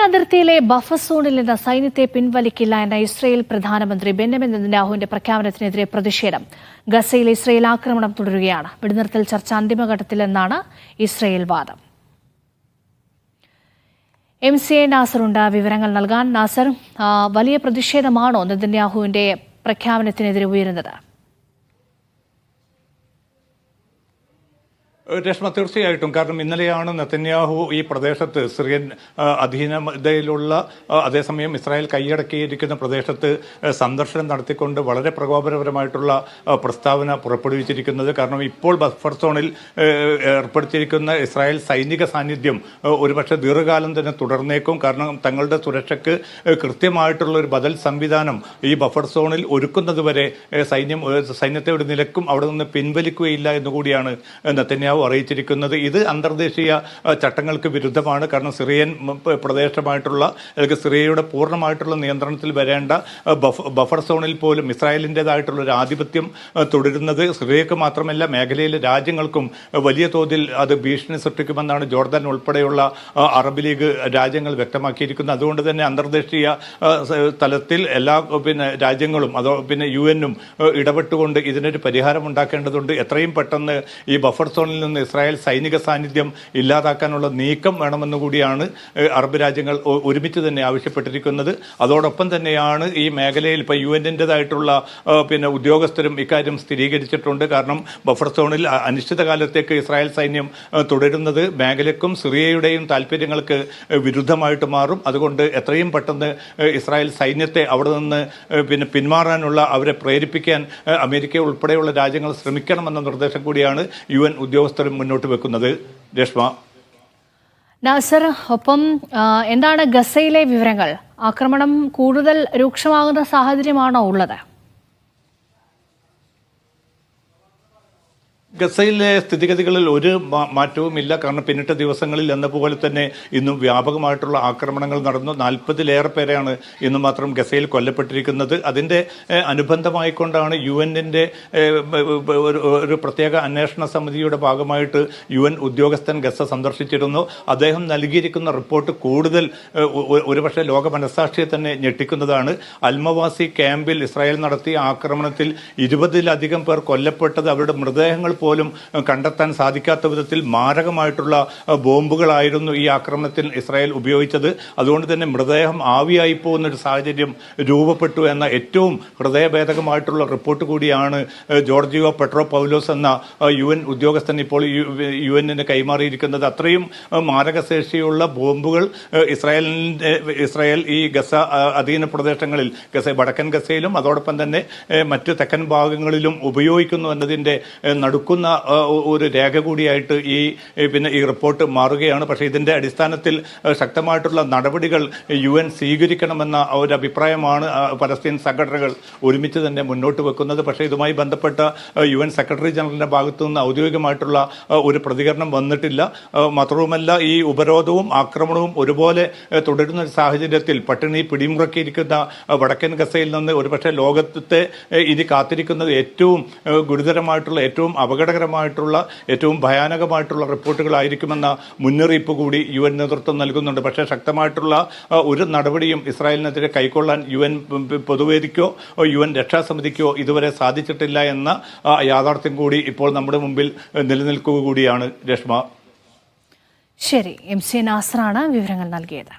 അതിർത്തിയിലെ ബഫർ സോണിൽ നിന്ന് സൈന്യത്തെ പിൻവലിക്കില്ല എന്ന ഇസ്രയേൽ പ്രധാനമന്ത്രി ബെന്യാമിൻ നെതന്യാഹുവിന്റെ പ്രഖ്യാപനത്തിനെതിരെ പ്രതിഷേധം. ഗസയിൽ ഇസ്രയേൽ ആക്രമണം തുടരുകയാണ്. വെടിനിർത്തൽ ചർച്ച അന്തിമഘട്ടത്തിലെന്നാണ് ഇസ്രയേൽ വാദം. MCA നാസറുണ്ട് വിവരങ്ങൾ നൽകാൻ. നാസർ, വലിയ പ്രതിഷേധമാണോ നെതന്യാഹുവിന്റെ പ്രഖ്യാപനത്തിനെതിരെ ഉയരുന്നത്? രശ്മ, തീർച്ചയായിട്ടും. കാരണം ഇന്നലെയാണ് നെതന്യാഹു ഈ പ്രദേശത്ത് സിറിയൻ അധീനതയിലുള്ള അതേസമയം ഇസ്രായേൽ കൈയടക്കിയിരിക്കുന്ന പ്രദേശത്ത് സന്ദർശനം നടത്തിക്കൊണ്ട് വളരെ പ്രകോപനപരമായിട്ടുള്ള പ്രസ്താവന പുറപ്പെടുവിച്ചിരിക്കുന്നത്. കാരണം ഇപ്പോൾ ബഫർ സോണിൽ ഏർപ്പെടുത്തിയിരിക്കുന്ന ഇസ്രായേൽ സൈനിക സാന്നിധ്യം ഒരുപക്ഷെ ദീർഘകാലം തന്നെ തുടർന്നേക്കും. കാരണം തങ്ങളുടെ സുരക്ഷയ്ക്ക് കൃത്യമായിട്ടുള്ള ഒരു ബദൽ സംവിധാനം ഈ ബഫർ സോണിൽ ഒരുക്കുന്നതുവരെ സൈന്യത്തെ ഒരു നിലക്കും അവിടെ നിന്ന് പിൻവലിക്കുകയില്ല എന്നുകൂടിയാണ് നെതന്യാഹു അറിയിച്ചിരിക്കുന്നത്. ഇത് അന്തർദേശീയ ചട്ടങ്ങൾക്ക് വിരുദ്ധമാണ്. കാരണം സിറിയൻ പ്രദേശമായിട്ടുള്ള അല്ലെങ്കിൽ സിറിയയുടെ പൂർണ്ണമായിട്ടുള്ള നിയന്ത്രണത്തിൽ വരേണ്ട ബഫർ സോണിൽ പോലും ഇസ്രായേലിൻ്റെതായിട്ടുള്ള ഒരു ആധിപത്യം തുടരുന്നത് സിറിയക്ക് മാത്രമല്ല മേഖലയിലെ രാജ്യങ്ങൾക്കും വലിയ തോതിൽ അത് ഭീഷണി സൃഷ്ടിക്കുമെന്നാണ് ജോർദാൻ ഉൾപ്പെടെയുള്ള അറബ് ലീഗ് രാജ്യങ്ങൾ വ്യക്തമാക്കിയിരിക്കുന്നത്. അതുകൊണ്ട് തന്നെ അന്തർദേശീയ തലത്തിൽ എല്ലാ രാജ്യങ്ങളും UN-ഉം ഇടപെട്ടുകൊണ്ട് ഇതിനൊരു പരിഹാരം ഉണ്ടാക്കേണ്ടതുണ്ട്. എത്രയും പെട്ടെന്ന് ഈ ബഫർ സോണിൽ നിന്ന് ഇസ്രായേൽ സൈനിക സാന്നിധ്യം ഇല്ലാതാക്കാനുള്ള നീക്കം വേണമെന്ന് കൂടിയാണ് അറബ് രാജ്യങ്ങൾ ഒരുമിച്ച് തന്നെ ആവശ്യപ്പെട്ടിരിക്കുന്നത്. അതോടൊപ്പം തന്നെയാണ് ഈ മേഖലയിൽ ഇപ്പോൾ UN-ൻ്റെതായിട്ടുള്ള ഉദ്യോഗസ്ഥരും ഇക്കാര്യം സ്ഥിരീകരിച്ചിട്ടുണ്ട്. കാരണം ബഫർ സോണിൽ അനിശ്ചിതകാലത്തേക്ക് ഇസ്രായേൽ സൈന്യം തുടരുന്നത് മേഖലയ്ക്കും സിറിയയുടെയും താല്പര്യങ്ങൾക്ക് വിരുദ്ധമായിട്ട് മാറും. അതുകൊണ്ട് എത്രയും പെട്ടെന്ന് ഇസ്രായേൽ സൈന്യത്തെ അവിടെ നിന്ന് പിന്മാറാനുള്ള അവരെ പ്രേരിപ്പിക്കാൻ അമേരിക്ക ഉൾപ്പെടെയുള്ള രാജ്യങ്ങൾ ശ്രമിക്കണമെന്ന നിർദ്ദേശം കൂടിയാണ് UN ഉദ്യോഗസ്ഥരും മുന്നോട്ട് വെക്കുന്നത്. രശ്മ. നാസർ, ഒപ്പം എന്താണ് ഗസയിലെ വിവരങ്ങൾ? ആക്രമണം കൂടുതൽ രൂക്ഷമാകുന്ന സാഹചര്യമാണോ ഉള്ളത്? ഗസയിലെ സ്ഥിതിഗതികളിൽ ഒരു മാറ്റവുമില്ല. കാരണം പിന്നിട്ട ദിവസങ്ങളിൽ എന്ന പോലെ തന്നെ ഇന്നും വ്യാപകമായിട്ടുള്ള ആക്രമണങ്ങൾ നടന്നു. 40-ലേറെ പേരെയാണ് ഇന്ന് മാത്രം ഗസയിൽ കൊല്ലപ്പെട്ടിരിക്കുന്നത്. അതിൻ്റെ അനുബന്ധമായിക്കൊണ്ടാണ് UN-ൻ്റെ ഒരു പ്രത്യേക അന്വേഷണ സമിതിയുടെ ഭാഗമായിട്ട് UN ഉദ്യോഗസ്ഥൻ ഗസ സന്ദർശിച്ചിരുന്നു. അദ്ദേഹം നൽകിയിരിക്കുന്ന റിപ്പോർട്ട് കൂടുതൽ ഒരുപക്ഷെ ലോക മനസ്സാക്ഷിയെ തന്നെ ഞെട്ടിക്കുന്നതാണ്. അൽമവാസി ക്യാമ്പിൽ ഇസ്രായേൽ നടത്തിയ ആക്രമണത്തിൽ 20-ലധികം പേർ കൊല്ലപ്പെട്ടത് അവരുടെ മൃതദേഹങ്ങൾ പോലും കണ്ടെത്താൻ സാധിക്കാത്ത വിധത്തിൽ മാരകമായിട്ടുള്ള ബോംബുകളായിരുന്നു ഈ ആക്രമണത്തിൽ ഇസ്രായേൽ ഉപയോഗിച്ചത്. അതുകൊണ്ട് തന്നെ മൃതദേഹം ആവിയായി പോകുന്നൊരു സാഹചര്യം രൂപപ്പെട്ടു എന്ന ഏറ്റവും ഹൃദയഭേദകമായിട്ടുള്ള റിപ്പോർട്ട് കൂടിയാണ് ജോർജിയോ പെട്രോപൗലോസ് എന്ന UN ഉദ്യോഗസ്ഥൻ ഇപ്പോൾ UN-ന് കൈമാറിയിരിക്കുന്നത്. അത്രയും മാരകശേഷിയുള്ള ബോംബുകൾ ഇസ്രായേൽ ഈ ഗസ അധീന പ്രദേശങ്ങളിൽ വടക്കൻ ഗസയിലും അതോടൊപ്പം തന്നെ മറ്റു തെക്കൻ ഭാഗങ്ങളിലും ഉപയോഗിക്കുന്നു എന്നതിൻ്റെ നടുക്കുന്ന ഒരു രേഖ കൂടിയായിട്ട് ഈ റിപ്പോർട്ട് മാറുകയാണ്. പക്ഷേ ഇതിൻ്റെ അടിസ്ഥാനത്തിൽ ശക്തമായിട്ടുള്ള നടപടികൾ UN സ്വീകരിക്കണമെന്ന ഒരു അഭിപ്രായമാണ് പലസ്തീൻ സംഘടനകൾ ഒരുമിച്ച് തന്നെ മുന്നോട്ട് വെക്കുന്നത്. പക്ഷേ ഇതുമായി ബന്ധപ്പെട്ട UN സെക്രട്ടറി ജനറലിൻ്റെ ഭാഗത്തു നിന്ന് ഔദ്യോഗികമായിട്ടുള്ള ഒരു പ്രതികരണം വന്നിട്ടില്ല. മാത്രവുമല്ല, ഈ ഉപരോധവും ആക്രമണവും ഒരുപോലെ തുടരുന്ന ഒരു സാഹചര്യത്തിൽ പട്ടിണി പിടിമുറക്കിയിരിക്കുന്ന വടക്കൻ ഗസയിൽ നിന്ന് ഒരുപക്ഷെ ലോകത്തെ ഇനി കാത്തിരിക്കുന്നത് ഏറ്റവും ഗുരുതരമായിട്ടുള്ള ഏറ്റവും അപകടകരമായിട്ടുള്ള ഏറ്റവും ഭയാനകമായിട്ടുള്ള റിപ്പോർട്ടുകളായിരിക്കുമെന്ന മുന്നറിയിപ്പ് കൂടി UN നേതൃത്വം നൽകുന്നുണ്ട്. പക്ഷേ ശക്തമായിട്ടുള്ള ഒരു നടപടിയും ഇസ്രായേലിനെതിരെ കൈക്കൊള്ളാൻ UN പൊതുവേദിക്കോ UN രക്ഷാസമിതിക്കോ ഇതുവരെ സാധിച്ചിട്ടില്ല എന്ന യാഥാർത്ഥ്യം കൂടി ഇപ്പോൾ നമ്മുടെ മുമ്പിൽ നിലനിൽക്കുക കൂടിയാണ്. രശ്മ. ശരി, MCA നാസറാണ് വിവരങ്ങൾ നൽകിയത്.